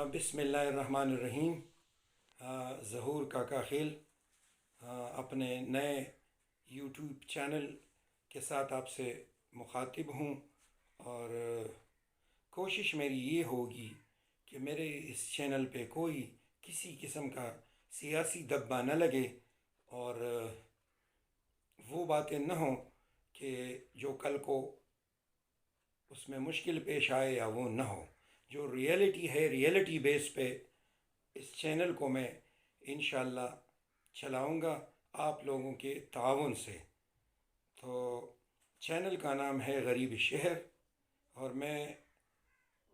बिस्मिल्लाहिर्रहमानिर्रहीम। ज़हूर काका खिल अपने नए यूट्यूब चैनल के साथ आपसे मुखातिब हूँ और कोशिश मेरी ये होगी कि मेरे इस चैनल पे कोई किसी किस्म का सियासी दब्बा न लगे और वो बातें न हों कि जो कल को उसमें मुश्किल पेश आए या वो न हो। जो रियलिटी है, रियलिटी बेस पे इस चैनल को मैं इंशाल्लाह चलाऊँगा आप लोगों के ताउन से। तो चैनल का नाम है गरीब शहर और मैं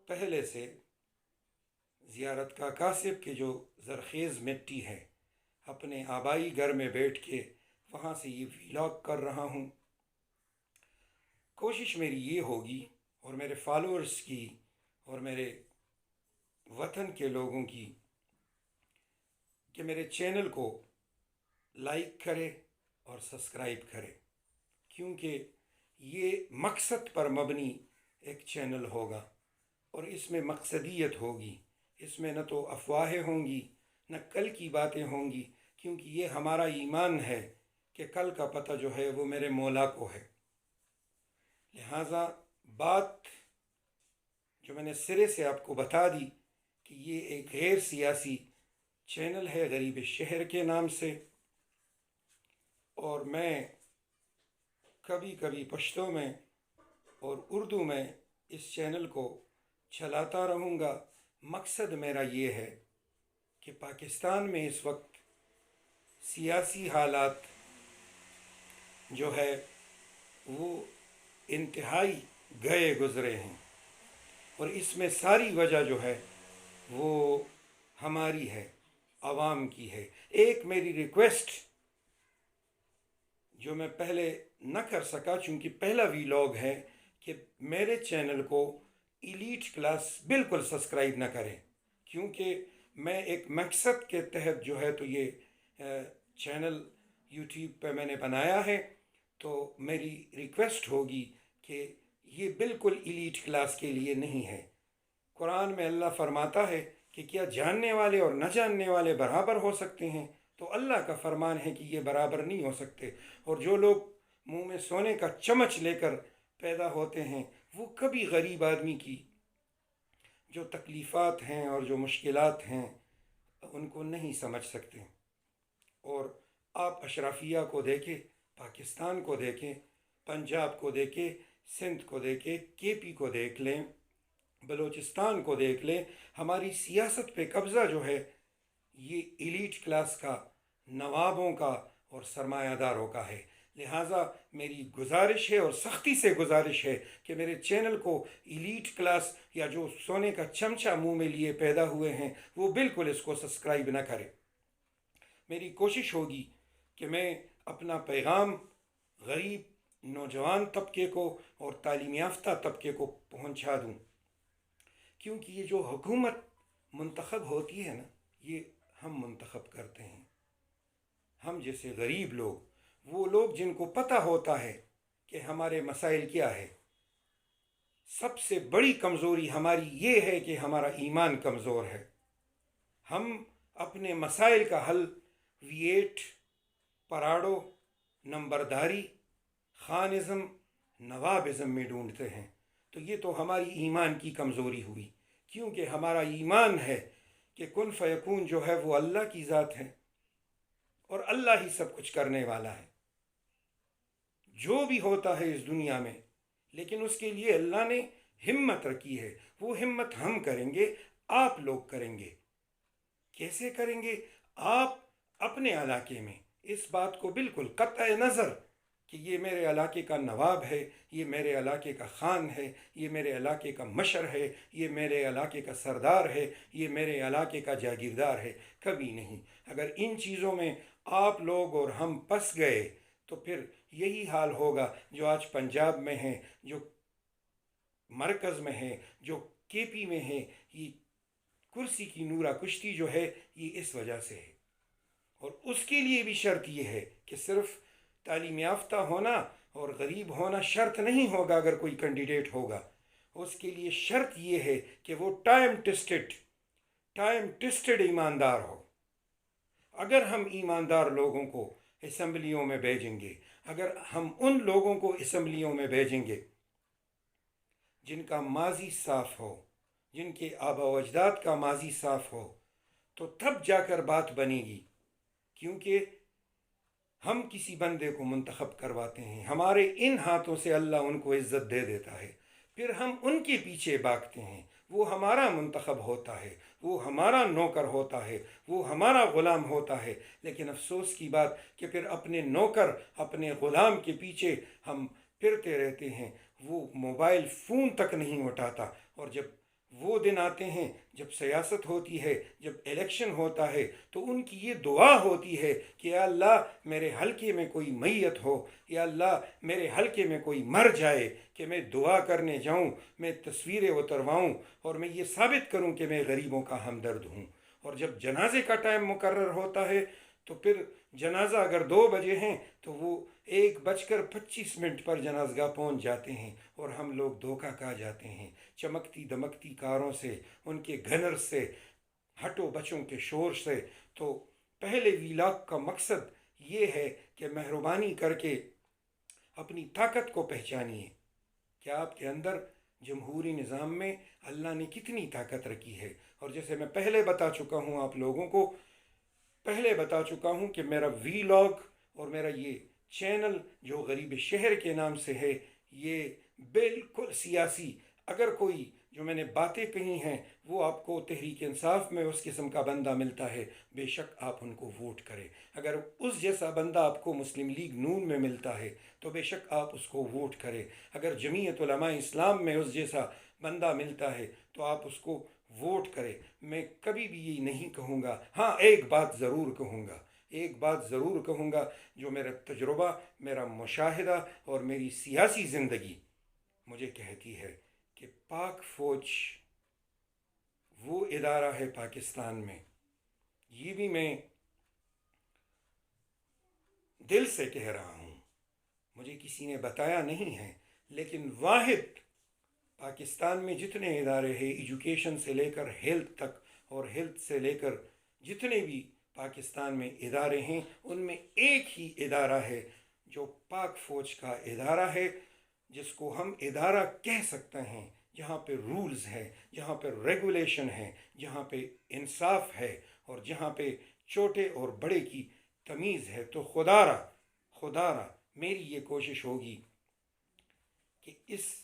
पहले से ज़ियारत का कासिब के जो ज़रख़ेज़ मिट्टी है अपने आबाई घर में बैठ के वहाँ से ये व्लॉग कर रहा हूँ। कोशिश मेरी ये होगी और मेरे फॉलोअर्स की और मेरे वतन के लोगों की कि मेरे चैनल को लाइक करे और सब्सक्राइब करे, क्योंकि ये मकसद पर मबनी एक चैनल होगा और इसमें मकसदियत होगी। इसमें न तो अफवाहें होंगी न कल की बातें होंगी, क्योंकि ये हमारा ईमान है कि कल का पता जो है वो मेरे मौला को है। लिहाजा बात जो मैंने सिरे से आपको बता दी कि ये एक गैर सियासी चैनल है गरीब शहर के नाम से, और मैं कभी कभी पश्तो में और उर्दू में इस चैनल को चलाता रहूँगा। मकसद मेरा ये है कि पाकिस्तान में इस वक्त सियासी हालात जो है वो इंतहाई गए गुज़रे हैं और इसमें सारी वजह जो है वो हमारी है, आवाम की है। एक मेरी रिक्वेस्ट जो मैं पहले न कर सका चूँकि पहला वीलॉग है कि मेरे चैनल को एलीट क्लास बिल्कुल सब्सक्राइब न करें, क्योंकि मैं एक मकसद के तहत जो है तो ये चैनल यूट्यूब पे मैंने बनाया है। तो मेरी रिक्वेस्ट होगी कि ये बिल्कुल एलीट क्लास के लिए नहीं है। कुरान में अल्लाह फरमाता है कि क्या जानने वाले और न जानने वाले बराबर हो सकते हैं? तो अल्लाह का फरमान है कि ये बराबर नहीं हो सकते। और जो लोग मुंह में सोने का चम्मच लेकर पैदा होते हैं वो कभी गरीब आदमी की जो तकलीफ़ात हैं और जो मुश्किलात हैं उनको नहीं समझ सकते। और आप अशराफिया को देखें, पाकिस्तान को देखें, पंजाब को देखें, सिंध को देखें, केपी को देख लें, बलूचिस्तान को देख लें। हमारी सियासत पे कब्ज़ा जो है ये एलीट क्लास का, नवाबों का और सरमायादारों का है। लिहाजा मेरी गुजारिश है और सख्ती से गुजारिश है कि मेरे चैनल को एलीट क्लास या जो सोने का चमचा मुंह में लिए पैदा हुए हैं वो बिल्कुल इसको सब्सक्राइब ना करें। मेरी कोशिश होगी कि मैं अपना पैगाम गरीब नौजवान तबके को और तालीम याफ्ता तबके को पहुंचा दूं, क्योंकि ये जो हुकूमत मुंतखब होती है ना, ये हम मुंतखब करते हैं। हम जैसे गरीब लोग, वो लोग जिनको पता होता है कि हमारे मसाइल क्या है। सबसे बड़ी कमज़ोरी हमारी ये है कि हमारा ईमान कमज़ोर है। हम अपने मसाइल का हल V8, पराडो, नंबरदारी, खानिज़म, नवाबिज़म में ढूंढते हैं। तो ये तो हमारी ईमान की कमज़ोरी हुई, क्योंकि हमारा ईमान है कि कुन फ़यकून जो है वो अल्लाह की ज़ात है और अल्लाह ही सब कुछ करने वाला है। जो भी होता है इस दुनिया में, लेकिन उसके लिए अल्लाह ने हिम्मत रखी है। वो हिम्मत हम करेंगे, आप लोग करेंगे। कैसे करेंगे? आप अपने इलाके में इस बात को बिल्कुल कतई नज़र कि ये मेरे इलाके का नवाब है, ये मेरे इलाके का खान है, ये मेरे इलाके का मशर है, ये मेरे इलाके का सरदार है, ये मेरे इलाके का जागीरदार है, कभी नहीं। अगर इन चीज़ों में आप लोग और हम फंस गए तो फिर यही हाल होगा जो आज पंजाब में है, जो मरकज़ में है, जो केपी में है। ये कुर्सी की नूरा कुश्ती जो है ये इस वजह से है। और उसके लिए भी शर्त ये है कि सिर्फ तालीम याफ्ता होना और गरीब होना शर्त नहीं होगा। अगर कोई कैंडिडेट होगा उसके लिए शर्त ये है कि वो टाइम टेस्टेड टाइम टेस्टेड ईमानदार हो। अगर हम ईमानदार लोगों को असम्बलियों में भेजेंगे, अगर हम उन लोगों को असम्बलियों में भेजेंगे जिनका माजी साफ हो, जिनके आबा व अजदाद का माजी साफ हो, तो तब जाकर बात बनेगी। क्योंकि हम किसी बंदे को मुंतखब करवाते हैं, हमारे इन हाथों से अल्लाह उनको इज़्ज़त दे देता है, फिर हम उनके पीछे भागते हैं। वो हमारा मुंतखब होता है, वो हमारा नौकर होता है, वो हमारा ग़ुलाम होता है। लेकिन अफसोस की बात कि फिर अपने नौकर, अपने ग़ुलाम के पीछे हम फिरते रहते हैं। वो मोबाइल फ़ोन तक नहीं उठाता। और जब वो दिन आते हैं, जब सियासत होती है, जब इलेक्शन होता है, तो उनकी ये दुआ होती है कि या अल्लाह मेरे हलके में कोई मैयत हो, या अल्लाह मेरे हलके में कोई मर जाए कि मैं दुआ करने जाऊं, मैं तस्वीरें उतरवाऊं और मैं ये साबित करूं कि मैं गरीबों का हमदर्द हूं। और जब जनाजे का टाइम मुकर्रर होता है, तो फिर जनाजा अगर 2 बजे हैं तो वो 1:25 पर जनाजगा पहुंच जाते हैं और हम लोग धोखा खा जाते हैं चमकती दमकती कारों से, उनके घनर से, हटो बच्चों के शोर से। तो पहले वीलॉग का मकसद ये है कि मेहरबानी करके अपनी ताकत को पहचानिए कि आपके अंदर जमहूरी निज़ाम में अल्लाह ने कितनी ताकत रखी है। और जैसे मैं पहले बता चुका हूँ, आप लोगों को पहले बता चुका हूँ कि मेरा वीलॉग और मेरा ये चैनल जो गरीब शहर के नाम से है, ये बिल्कुल सियासी, अगर कोई जो मैंने बातें कही हैं वो आपको तहरीक इंसाफ में उस किस्म का बंदा मिलता है, बेशक आप उनको वोट करें। अगर उस जैसा बंदा आपको मुस्लिम लीग नून में मिलता है तो बेशक आप उसको वोट करें। अगर जमीयत उलमा इस्लाम में उस जैसा बंदा मिलता है तो आप उसको वोट करें। मैं कभी भी ये नहीं कहूँगा, हाँ एक बात ज़रूर कहूँगा, एक बात ज़रूर कहूँगा जो मेरा तजुर्बा, मेरा मुशाहिदा और मेरी सियासी ज़िंदगी मुझे कहती है कि पाक फ़ौज वो इदारा है पाकिस्तान में, ये भी मैं दिल से कह रहा हूँ, मुझे किसी ने बताया नहीं है, लेकिन वाहिद पाकिस्तान में जितने इदारे हैं, एजुकेशन से लेकर हेल्थ तक और हेल्थ से लेकर जितने भी पाकिस्तान में इदारे हैं, उनमें एक ही इदारा है जो पाक फ़ौज का इदारा है, जिसको हम इदारा कह सकते हैं, जहाँ पे रूल्स है, जहाँ पे रेगुलेशन है, जहाँ पे इंसाफ है और जहाँ पे छोटे और बड़े की तमीज़ है। तो खुदारा मेरी ये कोशिश होगी कि इस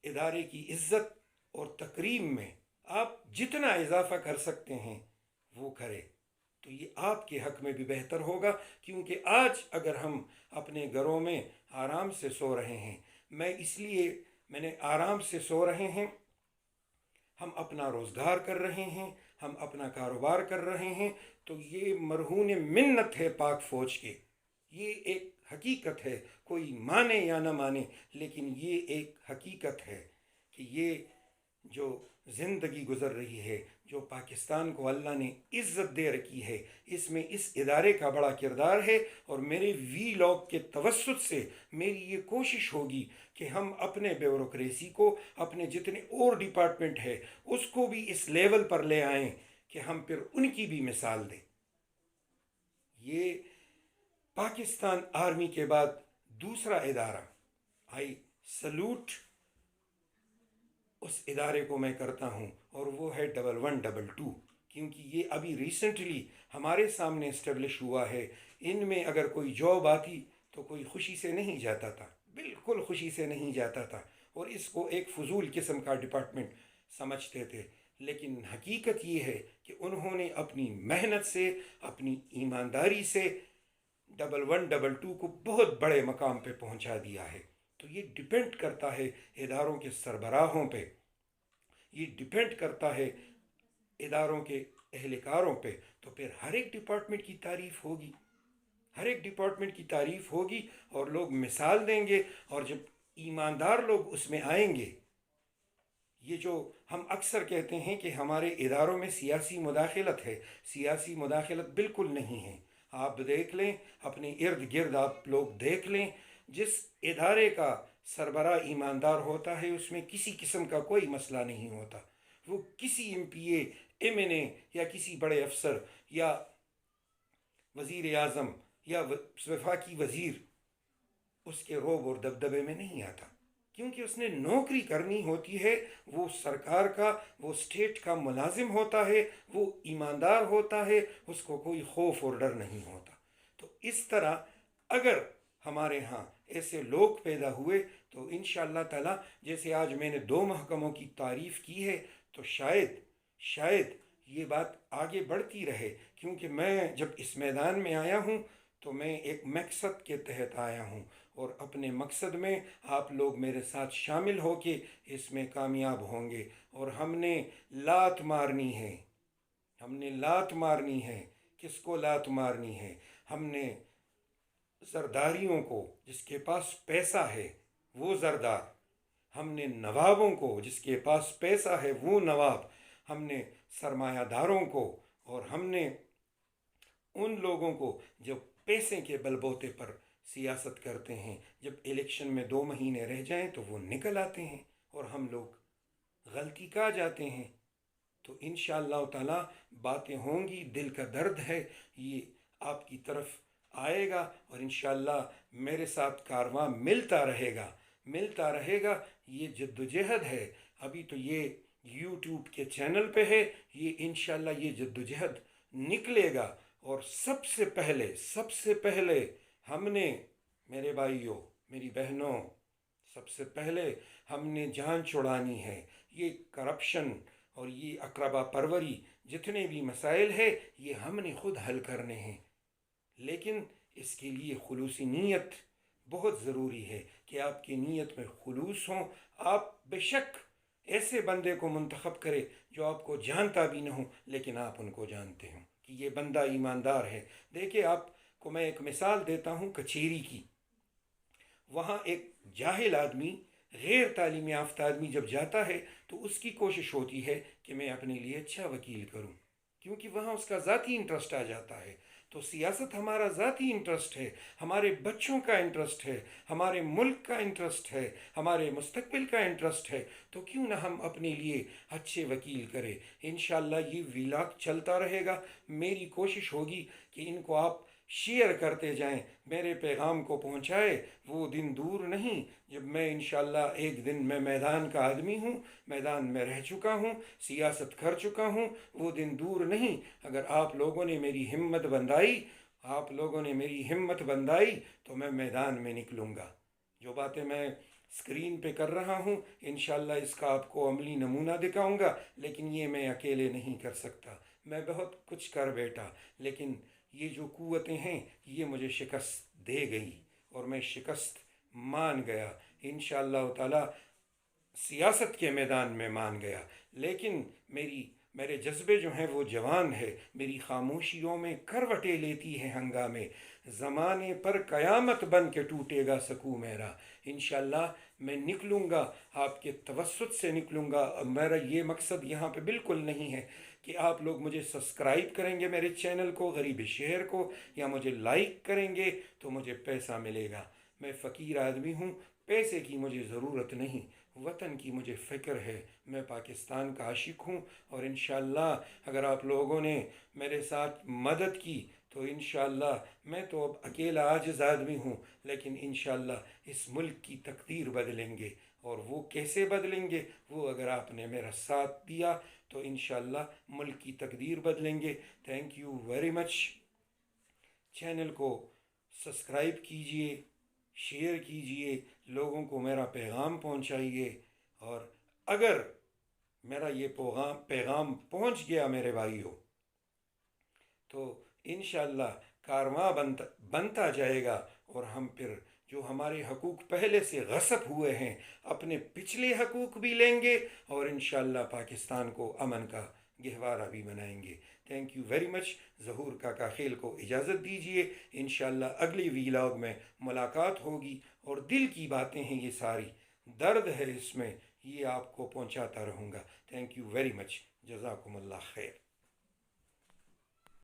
इदारे की इज़्ज़त और तकरीम में आप जितना इजाफ़ा कर सकते हैं वो करें, तो ये आपके हक़ में भी बेहतर होगा। क्योंकि आज अगर हम अपने घरों में आराम से सो रहे हैं, मैंने आराम से सो रहे हैं, हम अपना रोज़गार कर रहे हैं, हम अपना कारोबार कर रहे हैं, तो ये मरहून मिन्नत है पाक फ़ौज के। ये एक हकीकत है, कोई माने या न माने, लेकिन ये एक हकीकत है कि ये जो ज़िंदगी गुज़र रही है, जो पाकिस्तान को अल्लाह ने इज़्ज़त दे रखी है, इसमें इस इदारे का बड़ा किरदार है। और मेरे वीलॉग के तवस्सुत से मेरी ये कोशिश होगी कि हम अपने ब्यूरोक्रेसी को, अपने जितने और डिपार्टमेंट है, उसको भी इस लेवल पर ले आएं कि हम फिर उनकी भी मिसाल दें। ये पाकिस्तान आर्मी के बाद दूसरा इदारा, आई सल्यूट उस इदारे को मैं करता हूँ, और वो है 1122, क्योंकि ये अभी रिसेंटली हमारे सामने इस्टेब्लिश हुआ है। इनमें अगर कोई जॉब आती तो कोई खुशी से नहीं जाता था, बिल्कुल खुशी से नहीं जाता था, और इसको एक फजूल किस्म का डिपार्टमेंट समझते थे। लेकिन हकीकत ये है कि उन्होंने अपनी मेहनत से, अपनी ईमानदारी से 1122 को बहुत बड़े मकाम पे पहुंचा दिया है। तो ये डिपेंड करता है इदारों के सरबराहों पे, ये डिपेंड करता है इदारों के एहलकारों पे। तो फिर हर एक डिपार्टमेंट की तारीफ़ होगी, हर एक डिपार्टमेंट की तारीफ़ होगी और लोग मिसाल देंगे। और जब ईमानदार लोग उसमें आएंगे, ये जो हम अक्सर कहते हैं कि हमारे इदारों में सियासी मुदाखलत है, सियासी मुदाखलत बिल्कुल नहीं है। आप देख लें, अपने इर्द गिर्द आप लोग देख लें, जिस इदारे का सरबरा ईमानदार होता है उसमें किसी किस्म का कोई मसला नहीं होता। वो किसी MP MNA یا کسی بڑے افسر یا وزیر اعظم یا وفاقی وزیر اس کے روب اور دبدبے میں نہیں آتا، کیونکہ اس نے نوکری کرنی ہوتی ہے، وہ سرکار کا، وہ اسٹیٹ کا ملازم ہوتا ہے، وہ ایماندار ہوتا ہے، اس کو کوئی خوف اور ڈر نہیں ہوتا۔ تو اس طرح اگر ہمارے ہاں ایسے لوگ پیدا ہوئے تو انشاءاللہ تعالیٰ، جیسے آج میں نے 2 محکموں کی تعریف کی ہے، تو شاید یہ بات آگے بڑھتی رہے، کیونکہ میں جب اس میدان میں آیا ہوں تو میں ایک مقصد کے تحت آیا ہوں، اور اپنے مقصد میں آپ لوگ میرے ساتھ شامل ہو کے اس میں کامیاب ہوں گے۔ اور ہم نے لات مارنی ہے۔ کس کو لات مارنی ہے؟ ہم نے زرداریوں کو، جس کے پاس پیسہ ہے وہ زردار، ہم نے نوابوں کو، جس کے پاس پیسہ ہے وہ نواب، ہم نے سرمایہ داروں کو، اور ہم نے ان لوگوں کو جو پیسے کے بل بوتے پر سیاست کرتے ہیں، جب الیکشن میں 2 مہینے رہ جائیں تو وہ نکل آتے ہیں اور ہم لوگ غلطی کا جاتے ہیں۔ تو انشاءاللہ تعالیٰ باتیں ہوں گی، دل کا درد ہے یہ آپ کی طرف آئے گا، اور انشاءاللہ میرے ساتھ کارواں ملتا رہے گا۔ یہ جد و جہد ہے، ابھی تو یہ یوٹیوب کے چینل پہ ہے، یہ انشاءاللہ یہ جد و جہد نکلے گا، اور سب سے پہلے ہم نے، میرے بھائیوں میری بہنوں، سب سے پہلے ہم نے جان چھڑانی ہے۔ یہ کرپشن اور یہ اقربا پروری جتنے بھی مسائل ہے یہ ہم نے خود حل کرنے ہیں، لیکن اس کے لیے خلوصی نیت بہت ضروری ہے کہ آپ کی نیت میں خلوص ہوں۔ آپ بے شک ایسے بندے کو منتخب کرے جو آپ کو جانتا بھی نہ ہو، لیکن آپ ان کو جانتے ہوں کہ یہ بندہ ایماندار ہے۔ دیکھیں، آپ کو میں ایک مثال دیتا ہوں کچیری کی۔ وہاں ایک جاہل آدمی، غیر تعلیم یافتہ آدمی جب جاتا ہے تو اس کی کوشش ہوتی ہے کہ میں اپنے لیے اچھا وکیل کروں، کیونکہ وہاں اس کا ذاتی انٹرسٹ آ جاتا ہے۔ تو سیاست ہمارا ذاتی انٹرسٹ ہے، ہمارے بچوں کا انٹرسٹ ہے، ہمارے ملک کا انٹرسٹ ہے، ہمارے مستقبل کا انٹرسٹ ہے، تو کیوں نہ ہم اپنے لیے اچھے وکیل کریں۔ انشاءاللہ یہ ویلاگ چلتا رہے گا۔ میری کوشش ہوگی کہ ان کو آپ شیئر کرتے جائیں، میرے پیغام کو پہنچائے۔ وہ دن دور نہیں جب میں انشاءاللہ ایک دن، میں میدان کا آدمی ہوں، میدان میں رہ چکا ہوں، سیاست کر چکا ہوں، وہ دن دور نہیں۔ اگر آپ لوگوں نے میری ہمت بندائی تو میں میدان میں نکلوں گا۔ جو باتیں میں اسکرین پہ کر رہا ہوں انشاءاللہ اس کا آپ کو عملی نمونہ دکھاؤں گا، لیکن یہ میں اکیلے نہیں کر سکتا۔ میں بہت کچھ کر بیٹا، لیکن یہ جو قوتیں ہیں یہ مجھے شکست دے گئی، اور میں شکست مان گیا انشاءاللہ تعالی، سیاست کے میدان میں مان گیا۔ لیکن میرے جذبے جو ہیں وہ جوان ہے، میری خاموشیوں میں کروٹیں لیتی ہیں ہنگامے، زمانے پر قیامت بن کے ٹوٹے گا سکو میرا۔ انشاءاللہ میں نکلوں گا، آپ کے توسط سے نکلوں گا۔ میرا یہ مقصد یہاں پہ بالکل نہیں ہے کہ آپ لوگ مجھے سبسکرائب کریں گے میرے چینل کو، غریب شہر کو، یا مجھے لائک کریں گے تو مجھے پیسہ ملے گا۔ میں فقیر آدمی ہوں، پیسے کی مجھے ضرورت نہیں، وطن کی مجھے فکر ہے۔ میں پاکستان کا عاشق ہوں، اور انشاءاللہ اگر آپ لوگوں نے میرے ساتھ مدد کی تو انشاءاللہ، میں تو اب اکیلا عاجز آدمی ہوں، لیکن انشاءاللہ اس ملک کی تقدیر بدلیں گے۔ اور وہ کیسے بدلیں گے؟ وہ اگر آپ نے میرا ساتھ دیا تو انشاءاللہ ملک کی تقدیر بدلیں گے۔ Thank you very much. Channel کو سبسکرائب کیجئے، شیئر کیجئے، لوگوں کو میرا پیغام پہنچائیے، اور اگر میرا یہ پیغام پہنچ گیا میرے بھائیوں تو انشاءاللہ کارواں بنتا جائے گا، اور ہم پھر جو ہمارے حقوق پہلے سے غصب ہوئے ہیں اپنے پچھلے حقوق بھی لیں گے، اور انشاءاللہ پاکستان کو امن کا گہوارہ بھی بنائیں گے۔ Thank you very much. ظہور کاکا خیل کو اجازت دیجیے، انشاءاللہ اگلی ویلاگ میں ملاقات ہوگی، اور دل کی باتیں ہیں یہ ساری، درد ہے اس میں، یہ آپ کو پہنچاتا رہوں گا۔ تھینک یو ویری مچ، جزاکم اللہ خیر۔